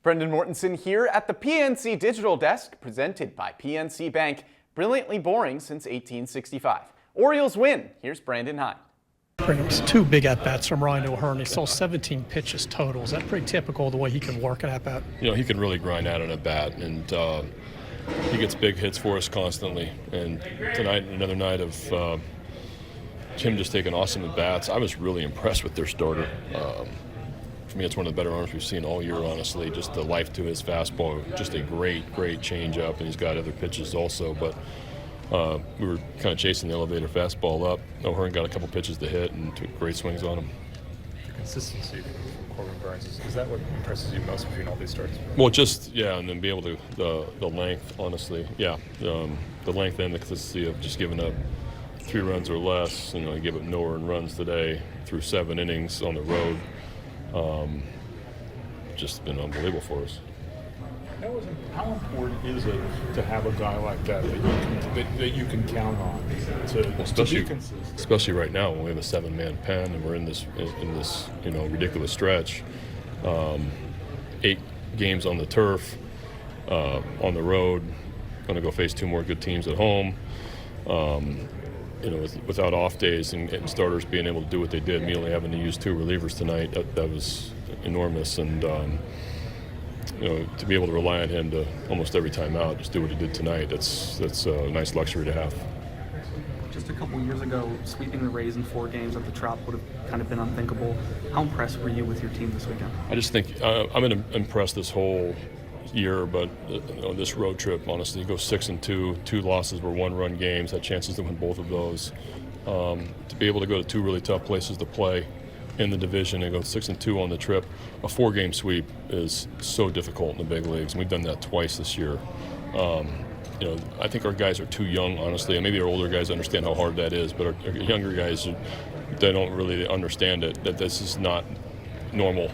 Brendan Mortensen here at the PNC Digital Desk, presented by PNC Bank. Brilliantly boring since 1865. Orioles win. Here's Brandon Hyde. Brings two big at-bats from Ryan O'Hearn. He saw 17 pitches total. Is that pretty typical of the way he can work an at-bat? You know, he can really grind out an at-bat, and he gets big hits for us constantly. And tonight, another night of him just taking awesome at-bats. I was really impressed with their starter. For me, it's one of the better arms we've seen all year, honestly. Just the life to his fastball, just a great change-up, and he's got other pitches also. But we were kind of chasing the elevator fastball up. O'Hearn got a couple pitches to hit and took great swings on him. The consistency from Corbin Burns, is that what impresses you most between all these starts? Well, just, yeah, and then be able to, the length, honestly. Yeah, the length and the consistency of just giving up 3 runs or less. You know, he gave up no earned runs today through 7 innings on the road. Just been unbelievable for us. How important is it to have a guy like that that you can count on to be consistent? Especially right now when we have a 7-man pen and we're in this ridiculous stretch. 8 games on the turf, on the road. Going to go face 2 more good teams at home. Without off days and starters being able to do what they did, immediately having to use 2 relievers tonight, that was enormous. And to be able to rely on him to almost every time out, just do what he did tonight, that's a nice luxury to have. Just a couple years ago, sweeping the Rays in 4 games at the Trop would have kind of been unthinkable. How impressed were you with your team this weekend? I just think I'm impressed this whole year, but this road trip, honestly, you go 6-2, 2 losses were 1-run games, had chances to win both of those. To be able to go to 2 really tough places to play in the division and go 6-2 on the trip, a 4-game sweep is so difficult in the big leagues, and we've done that twice this year. I think our guys are too young, honestly, and maybe our older guys understand how hard that is, but our younger guys, they don't really understand it, that this is not normal.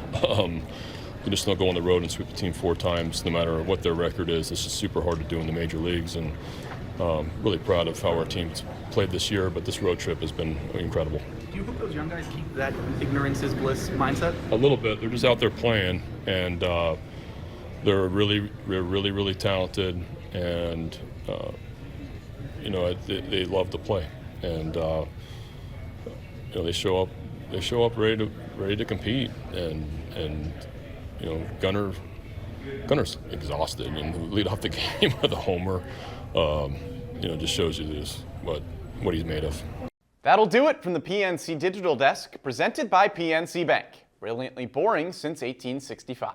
You just don't go on the road and sweep the team 4 times, no matter what their record is. This is super hard to do in the major leagues, and really proud of how our team's played this year, but this road trip has been incredible. Do you hope those young guys keep that ignorance is bliss mindset? A little bit. They're just out there playing, and they're really talented, and they love to play, and they show up ready to compete, and Gunner's exhausted, and lead off the game with a homer. Just shows you what he's made of. That'll do it from the PNC Digital Desk, presented by PNC Bank. Brilliantly boring since 1865.